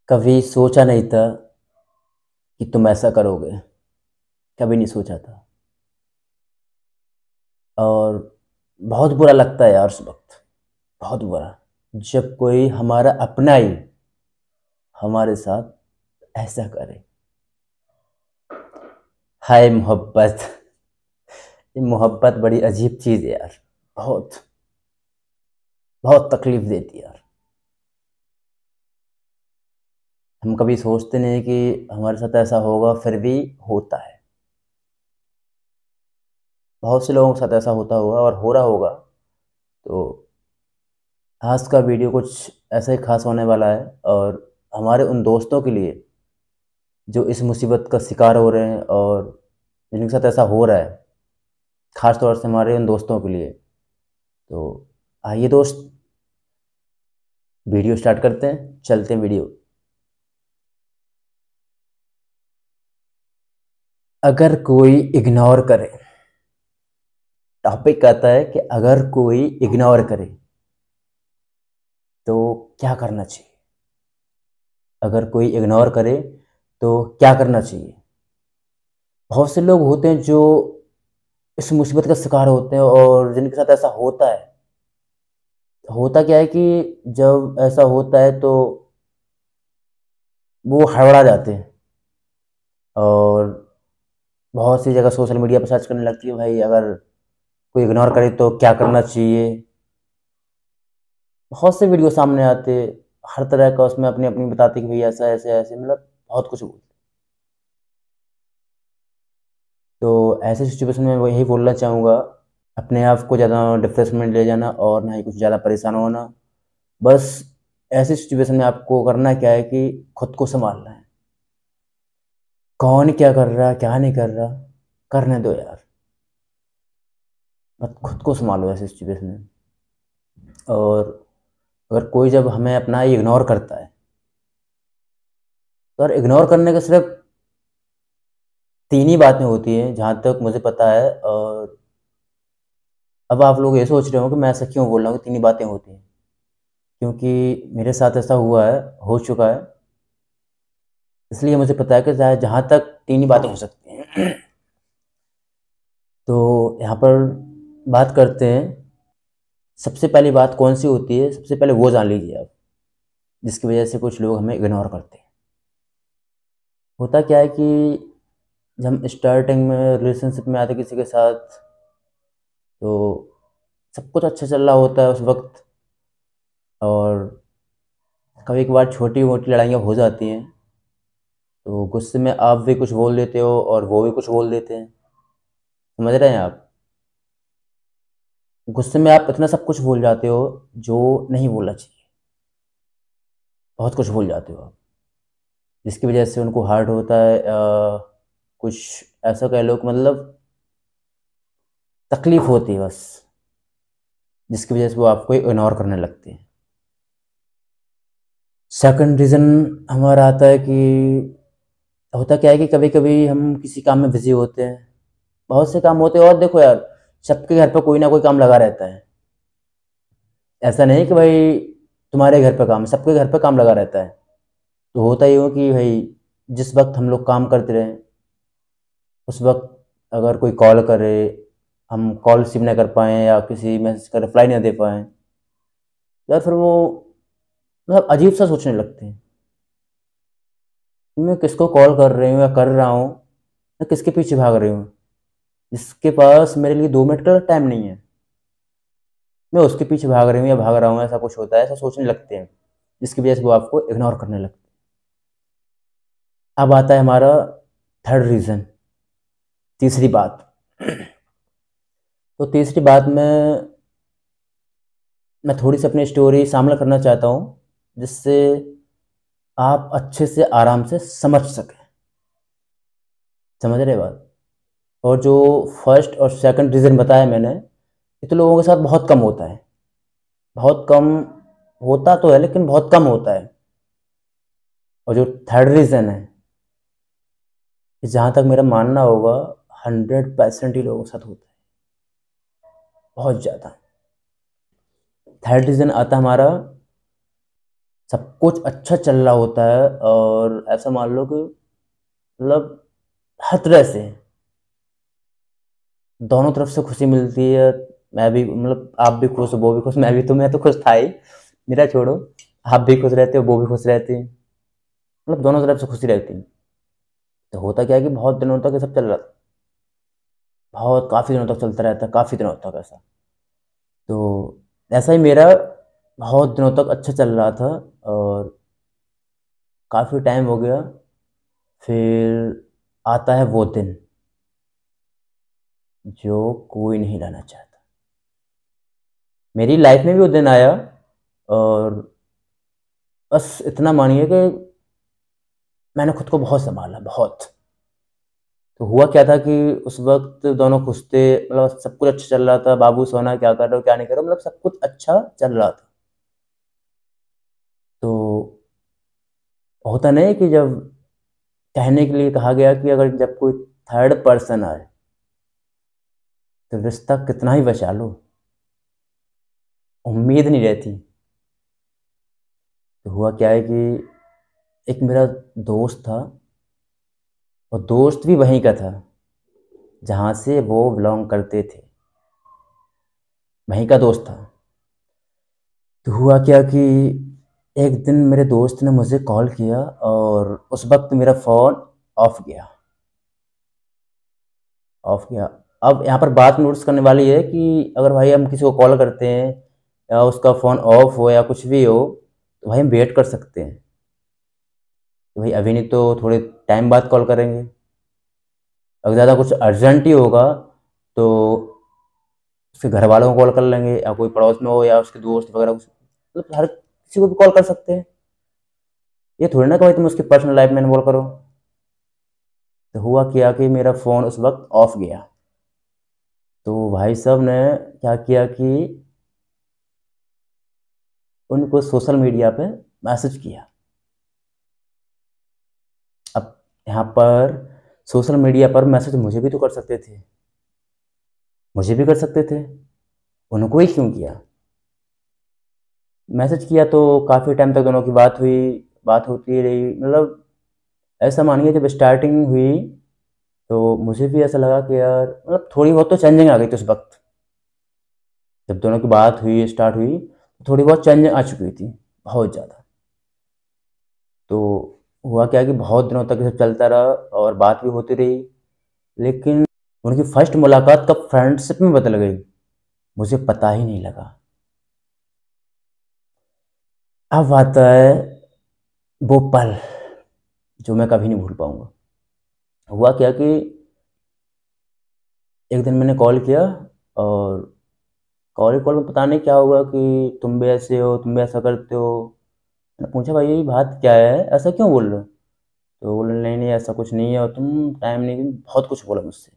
कभी सोचा नहीं था कि तुम ऐसा करोगे। कभी नहीं सोचा था। और बहुत बुरा लगता है यार उस वक्त। बहुत बुरा। जब कोई हमारा अपना ही हमारे साथ ऐसा करे। हाय मोहब्बत। ये मोहब्बत बड़ी अजीब चीज़ है यार। बहुत बहुत तकलीफ देती है यार। हम कभी सोचते नहीं कि हमारे साथ ऐसा होगा, फिर भी होता है। बहुत से लोगों के साथ ऐसा होता होगा और हो रहा होगा। तो आज का वीडियो कुछ ऐसा ही खास होने वाला है। और हमारे उन दोस्तों के लिए जो इस मुसीबत का शिकार हो रहे हैं और जिनके साथ ऐसा हो रहा है, खास तौर से हमारे उन दोस्तों के लिए। तो आइए दोस्त, वीडियो स्टार्ट करते हैं, चलते हैं वीडियो। अगर कोई इग्नोर करे। टॉपिक कहता है कि अगर कोई इग्नोर करे तो क्या करना चाहिए। अगर कोई इग्नोर करे तो क्या करना चाहिए। बहुत से लोग होते हैं जो इस मुसीबत का शिकार होते हैं और जिनके साथ ऐसा होता है। होता क्या है कि जब ऐसा होता है तो वो हड़बड़ा जाते हैं और बहुत सी जगह सोशल मीडिया पर सर्च करने लगती है, भाई अगर कोई इग्नोर करे तो क्या करना चाहिए। बहुत से वीडियो सामने आते, हर तरह का उसमें अपनी अपनी बताते कि भाई ऐसा ऐसे ऐसे, मतलब बहुत कुछ बोलते। तो ऐसे सिचुएशन में मैं यही बोलना चाहूँगा, अपने आप को ज़्यादा डिप्रेशन में ले जाना और ना ही कुछ ज़्यादा परेशान होना। बस ऐसी सिचुएशन में आपको करना क्या है कि खुद को संभालना है। कौन क्या कर रहा है क्या नहीं कर रहा, करने दो यार। बस खुद को संभालो ऐसी सिचुएशन में। और अगर कोई जब हमें अपना इग्नोर करता है तो इग्नोर करने का सिर्फ तीन ही बातें होती हैं जहाँ तक मुझे पता है। और अब आप लोग ये सोच रहे हो कि मैं ऐसा क्यों बोल रहा हूँ कि तीन ही बातें होती हैं, क्योंकि मेरे साथ ऐसा हुआ है, हो चुका है। इसलिए मुझे पता है कि जहाँ तक तीन ही बातें हो सकती हैं। तो यहाँ पर बात करते हैं। सबसे पहली बात कौन सी होती है, सबसे पहले वो जान लीजिए आप, जिसकी वजह से कुछ लोग हमें इग्नोर करते हैं। होता क्या है कि जब हम स्टार्टिंग में रिलेशनशिप में आते किसी के साथ, तो सब कुछ अच्छा चल रहा होता है उस वक्त। और कभी कभार छोटी मोटी लड़ाइयाँ हो जाती हैं, तो गुस्से में आप भी कुछ बोल देते हो और वो भी कुछ बोल देते हैं। समझ रहे हैं आप। गुस्से में आप इतना सब कुछ भूल जाते हो जो नहीं बोलना चाहिए। बहुत कुछ भूल जाते हो आप, जिसकी वजह से उनको हार्ट होता है। कुछ ऐसा कह लो कि मतलब तकलीफ होती है बस, जिसकी वजह से वो आपको इग्नोर करने लगते हैं। सेकंड रीज़न हमारा आता है कि होता क्या है कि कभी कभी हम किसी काम में बिजी होते हैं। बहुत से काम होते हैं और देखो यार, सबके घर पर कोई ना कोई काम लगा रहता है। ऐसा नहीं कि भाई तुम्हारे घर पर काम है, सबके घर पर काम लगा रहता है। तो होता ही हो कि भाई जिस वक्त हम लोग काम करते रहें, उस वक्त अगर कोई कॉल करे, हम कॉल रिसीव ना कर पाएँ या किसी मैसेज का रिप्लाई ना दे पाएँ, यार फिर वो मतलब अजीब सा सोचने लगते हैं। मैं किसको कॉल कर रही हूँ या कर रहा हूँ, मैं किसके पीछे भाग रही हूँ, जिसके पास मेरे लिए 2 मिनट का टाइम नहीं है, मैं उसके पीछे भाग रही हूँ या भाग रहा हूँ, ऐसा कुछ होता है, ऐसा सोचने लगते हैं। जिसकी वजह से वो आपको इग्नोर करने लगते हैं। अब आता है हमारा थर्ड रीज़न, तीसरी बात। तो तीसरी बात में मैं थोड़ी सी अपनी स्टोरी शामिल करना चाहता हूँ, जिससे आप अच्छे से आराम से समझ सकें। समझ रहे बात। और जो फर्स्ट और सेकंड रीज़न बताया मैंने, ये तो लोगों के साथ बहुत कम होता है। बहुत कम होता तो है लेकिन बहुत कम होता है। और जो थर्ड रीज़न है, जहाँ तक मेरा मानना होगा, 100% ही लोगों के साथ होता है, बहुत ज़्यादा। थर्ड रीज़न आता हमारा सब कुछ अच्छा चल रहा होता है और ऐसा मान लो कि मतलब हर तरह से दोनों तरफ से खुशी मिलती है। मैं भी मतलब आप भी खुश हो, वो भी खुश, मैं तो खुश था ही, मेरा छोड़ो। आप भी खुश रहते हो, वो भी खुश रहती है, मतलब दोनों तरफ से खुशी रहती है। तो होता क्या है कि बहुत दिनों तक ये सब चल रहा था, बहुत काफ़ी दिनों तक चलता रहता है, काफ़ी दिनों तक ऐसा। तो ऐसा ही मेरा बहुत दिनों तक अच्छा चल रहा था और काफ़ी टाइम हो गया। फिर आता है वो दिन जो कोई नहीं लाना चाहता। मेरी लाइफ में भी वो दिन आया और बस इतना मानिए कि मैंने खुद को बहुत सँभाला, बहुत। तो हुआ क्या था कि उस वक़्त दोनों खुश थे, मतलब सब कुछ अच्छा चल रहा था, बाबू सोना क्या कर रहे हो, क्या नहीं कर रहे हो, मतलब सब कुछ अच्छा चल रहा था। तो होता नहीं है कि जब कहने के लिए कहा गया कि अगर जब कोई थर्ड पर्सन आए, तो रिश्ता कितना ही बचा लो, उम्मीद नहीं रहती। तो हुआ क्या है कि एक मेरा दोस्त था और दोस्त भी वहीं का था, जहाँ से वो बिलॉन्ग करते थे, वहीं का दोस्त था। तो हुआ क्या कि एक दिन मेरे दोस्त ने मुझे कॉल किया और उस वक़्त मेरा फ़ोन ऑफ गया, ऑफ गया। अब यहाँ पर बात नोटिस करने वाली है कि अगर भाई हम किसी को कॉल करते हैं या उसका फ़ोन ऑफ हो या कुछ भी हो, तो भाई हम वेट कर सकते हैं कि भाई अभी नहीं तो थोड़े टाइम बाद कॉल करेंगे। अगर ज़्यादा कुछ अर्जेंट ही होगा तो उसके घर वालों को कॉल कर लेंगे या कोई पड़ोस में हो या उसके दोस्त वगैरह कुछ, मतलब हर किसी को भी कॉल कर सकते हैं। ये थोड़ी ना कि भाई तुम उसकी पर्सनल लाइफ में इन्वॉल्व करो। तो हुआ क्या कि मेरा फ़ोन उस वक़्त ऑफ गया। तो भाई साहब ने क्या किया कि उनको सोशल मीडिया पे मैसेज किया। अब यहाँ पर सोशल मीडिया पर मैसेज मुझे भी तो कर सकते थे, मुझे भी कर सकते थे, उनको ही क्यों किया? मैसेज किया तो काफ़ी टाइम तक दोनों की बात हुई, बात होती रही, मतलब ऐसा मानिए जब स्टार्टिंग हुई तो मुझे भी ऐसा लगा कि यार मतलब थोड़ी बहुत तो चेंजिंग आ गई थी उस वक़्त। जब दोनों की बात हुई, स्टार्ट हुई, तो थोड़ी बहुत चेंजिंग आ चुकी थी, बहुत ज़्यादा। तो हुआ क्या कि बहुत दिनों तक ये सब चलता रहा और बात भी होती रही, लेकिन उनकी फर्स्ट मुलाकात कब फ्रेंडशिप में बदल गई, मुझे पता ही नहीं लगा। अब आता है वो पल जो मैं कभी नहीं भूल पाऊँगा। हुआ क्या कि एक दिन मैंने कॉल किया और कॉल कॉल में पता नहीं क्या हुआ कि तुम भी ऐसे हो, तुम भी ऐसा करते हो। मैंने पूछा भाई यही बात क्या है, ऐसा क्यों बोल रहे हो? तो बोले नहीं नहीं ऐसा कुछ नहीं है और तुम टाइम नहीं, बहुत कुछ बोला मुझसे।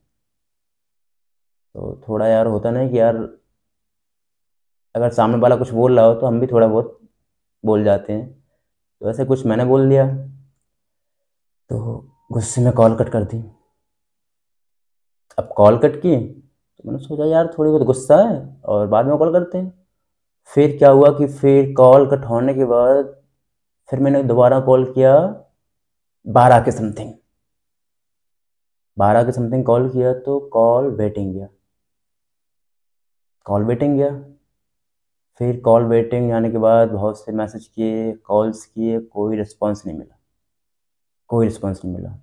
तो थोड़ा यार होता नहीं कि यार अगर सामने वाला कुछ बोल रहा हो तो हम भी थोड़ा बहुत बोल जाते हैं। तो ऐसे कुछ मैंने बोल दिया, तो गुस्से में कॉल कट कर दी। अब कॉल कट की तो मैंने सोचा यार थोड़ी बहुत गुस्सा है और बाद में कॉल करते हैं। फिर क्या हुआ कि फिर कॉल कट होने के बाद फिर मैंने दोबारा कॉल किया, 12 के समथिंग, 12 के समथिंग कॉल किया तो कॉल वेटिंग गया, कॉल वेटिंग गया। फिर कॉल वेटिंग आने के बाद बहुत से मैसेज किए, कॉल्स किए, कोई रिस्पॉन्स नहीं मिला, कोई रिस्पॉन्स नहीं मिला।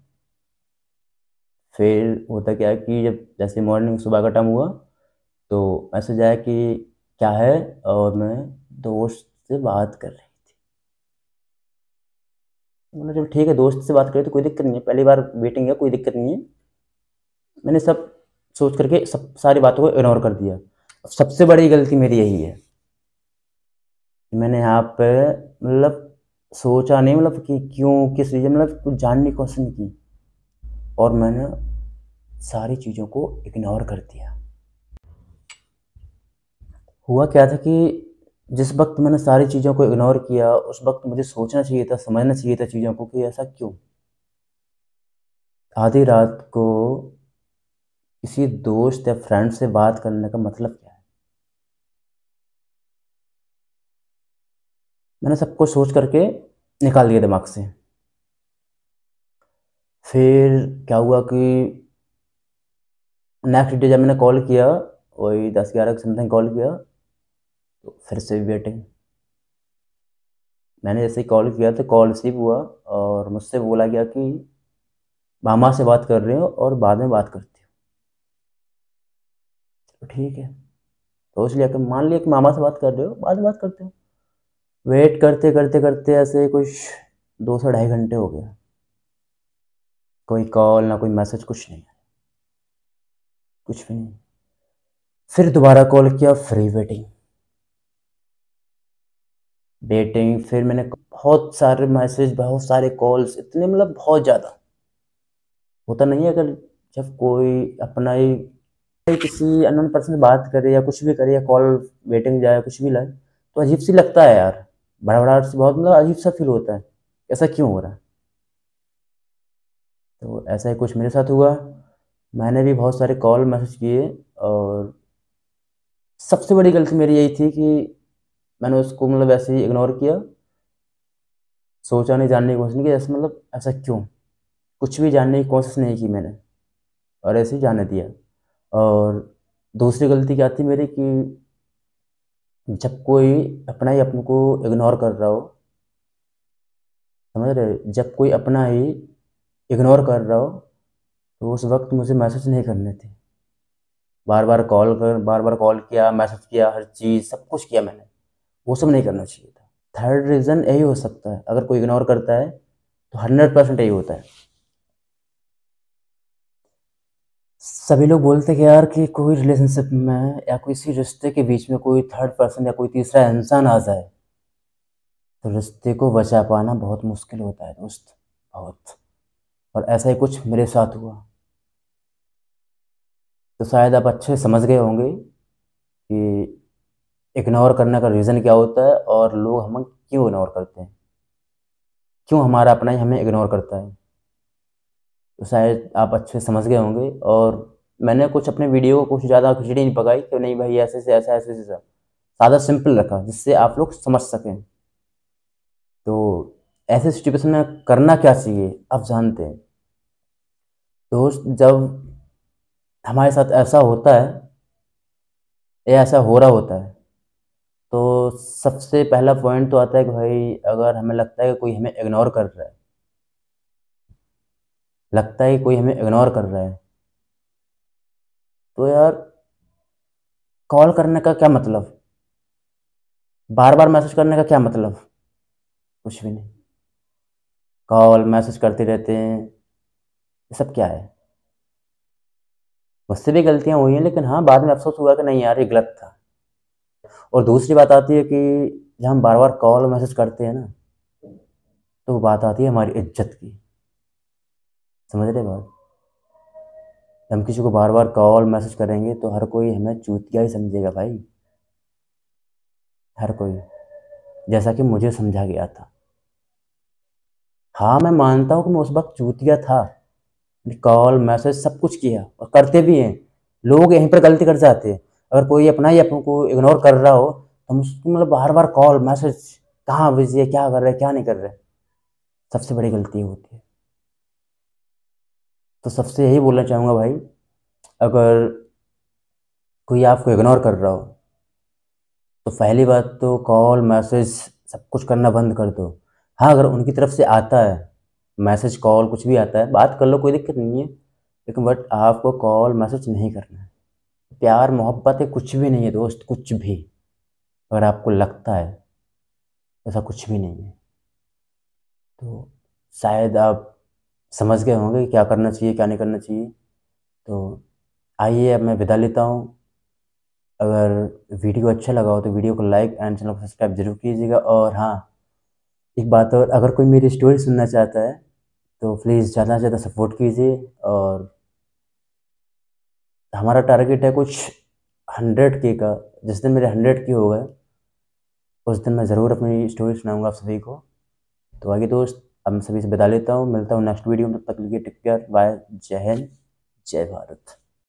फिर होता क्या है कि जब जैसे मॉर्निंग सुबह का टाइम हुआ तो मैसेज आया कि क्या है, और मैं दोस्त से बात कर रही थी। बोला चलो ठीक है, दोस्त से बात करें तो कोई दिक्कत नहीं है, पहली बार वेटिंग है, कोई दिक्कत नहीं है। मैंने सब सोच करके सब सारी बातों को इग्नोर कर दिया। सबसे बड़ी गलती मेरी यही है कि मैंने यहाँ पे मतलब सोचा नहीं, मतलब कि क्यों किस रीजन, मतलब कुछ जानने की कोशिश नहीं की और मैंने सारी चीज़ों को इग्नोर कर दिया। हुआ क्या था कि जिस वक्त मैंने सारी चीज़ों को इग्नोर किया उस वक्त मुझे सोचना चाहिए था, समझना चाहिए था चीज़ों को कि ऐसा क्यों। आधी रात को किसी दोस्त या फ्रेंड से बात करने का मतलब क्या है? मैंने सब कुछ सोच करके निकाल दिया दिमाग से। फिर क्या हुआ कि नेक्स्ट डे जब मैंने कॉल किया, वही 10-11 के समथिंग कॉल किया, तो फिर से वेटिंग। मैंने जैसे ही कॉल किया तो कॉल रिसीव हुआ और मुझसे बोला गया कि मामा से बात कर रहे हो और बाद में बात करते हो। तो ठीक है, सोच लिया कि मान लिया कि मामा से बात कर रहे हो, बाद में बात करते हो। वेट करते करते करते ऐसे कुछ 2 से 2.5 घंटे हो गया, कोई कॉल ना कोई मैसेज, कुछ नहीं, कुछ भी नहीं। फिर दोबारा कॉल किया, फ्री वेटिंग वेटिंग। फिर मैंने बहुत सारे मैसेज, बहुत सारे कॉल्स, इतने मतलब बहुत ज़्यादा। होता नहीं है अगर जब कोई अपना ही किसी अननोन पर्सन से बात करे या कुछ भी करे या कॉल वेटिंग जाए कुछ भी लाए, तो अजीब सी लगता है यार, भड़बड़ाहट से बहुत मतलब अजीब सा फील होता है, ऐसा क्यों हो रहा है। तो ऐसा ही कुछ मेरे साथ हुआ। मैंने भी बहुत सारे कॉल मैसेज किए और सबसे बड़ी गलती मेरी यही थी कि मैंने उसको मतलब ऐसे ही इग्नोर किया, सोचा नहीं, जानने की कोशिश नहीं की, ऐसे मतलब ऐसा क्यों, कुछ भी जानने की कोशिश नहीं की मैंने, और ऐसे ही जाने दिया। और दूसरी गलती क्या थी मेरी कि जब कोई अपना ही अपने को इग्नोर कर रहा हो, समझ रहे, जब कोई अपना ही इग्नोर कर रहा हो, तो उस वक्त मुझे मैसेज नहीं करने थे। बार बार कॉल किया, मैसेज किया, हर चीज़ सब कुछ किया मैंने, वो सब नहीं करना चाहिए था। थर्ड रीज़न यही हो सकता है, अगर कोई इग्नोर करता है तो 100% यही होता है। सभी लोग बोलते हैं कि यार कि कोई रिलेशनशिप में या किसी रिश्ते के बीच में कोई थर्ड पर्सन या कोई तीसरा इंसान आ जाए तो रिश्ते को बचा पाना बहुत मुश्किल होता है दोस्त, बहुत। और ऐसा ही कुछ मेरे साथ हुआ। तो शायद आप अच्छे से समझ गए होंगे कि इग्नोर करने का रीज़न क्या होता है और लोग हमें क्यों इग्नोर करते हैं, क्यों हमारा अपना ही हमें इग्नोर करता है। तो शायद आप अच्छे से समझ गए होंगे। और मैंने कुछ अपने वीडियो को कुछ ज़्यादा खिचड़ी नहीं पकाई कि नहीं भाई ऐसे से ऐसा, ऐसे से ऐसा, सादा सिंपल रखा जिससे आप लोग समझ सकें। तो ऐसे सिचुएशन में करना क्या चाहिए आप जानते हैं दोस्त। जब हमारे साथ ऐसा होता है या ऐसा हो रहा होता है, तो सबसे पहला पॉइंट तो आता है कि भाई अगर हमें लगता है कि कोई हमें इग्नोर कर रहा है, लगता है कि कोई हमें इग्नोर कर रहा है, तो यार कॉल करने का क्या मतलब, बार बार मैसेज करने का क्या मतलब, कुछ भी नहीं। कॉल मैसेज करते रहते हैं, ये सब क्या है। मुझसे भी गलतियां हुई हैं, लेकिन हाँ बाद में अफसोस हुआ कि नहीं यार ये गलत था। और दूसरी बात आती है कि जब हम बार बार कॉल मैसेज करते हैं ना, तो वो बात आती है हमारी इज्जत की, समझ रहे बात। हम किसी को बार बार कॉल मैसेज करेंगे तो हर कोई हमें चूतिया ही समझेगा भाई, हर कोई, जैसा कि मुझे समझा गया था। हाँ मैं मानता हूँ कि मैं उस वक्त चूतिया था, कॉल मैसेज सब कुछ किया और करते भी हैं। लोग यहीं पर गलती कर जाते हैं, अगर कोई अपना ही अपन को इग्नोर कर रहा हो तो हम उसको मतलब बार बार कॉल मैसेज, कहाँ बिजी है, क्या कर रहे हैं, क्या नहीं कर रहे, सबसे बड़ी गलती होती है। तो सबसे यही बोलना चाहूँगा भाई, अगर कोई आपको इग्नोर कर रहा हो तो पहली बात तो कॉल मैसेज सब कुछ करना बंद कर दो। हाँ अगर उनकी तरफ से आता है मैसेज कॉल कुछ भी आता है, बात कर लो, कोई दिक्कत नहीं है, लेकिन बट आपको कॉल मैसेज नहीं करना है। प्यार मोहब्बत है कुछ भी नहीं है दोस्त, कुछ भी, अगर आपको लगता है ऐसा कुछ भी नहीं है। तो शायद आप समझ गए होंगे कि क्या करना चाहिए क्या नहीं करना चाहिए। तो आइए अब मैं विदा लेता हूँ। अगर वीडियो अच्छा लगा हो तो वीडियो को लाइक एंड चैनल को सब्सक्राइब जरूर कीजिएगा। और हाँ एक बात और, अगर कोई मेरी स्टोरी सुनना चाहता है तो प्लीज़ ज़्यादा से ज़्यादा सपोर्ट कीजिए। और हमारा टारगेट है कुछ 100K का। जिस दिन मेरे 100K हो गए उस दिन मैं ज़रूर अपनी स्टोरी सुनाऊंगा आप सभी को। तो आगे दोस्त अब मैं सभी से विदा लेता हूँ, मिलता हूँ नेक्स्ट वीडियो में, तब तक के लिए टेक केयर, बाय, जय हिंद, जय भारत।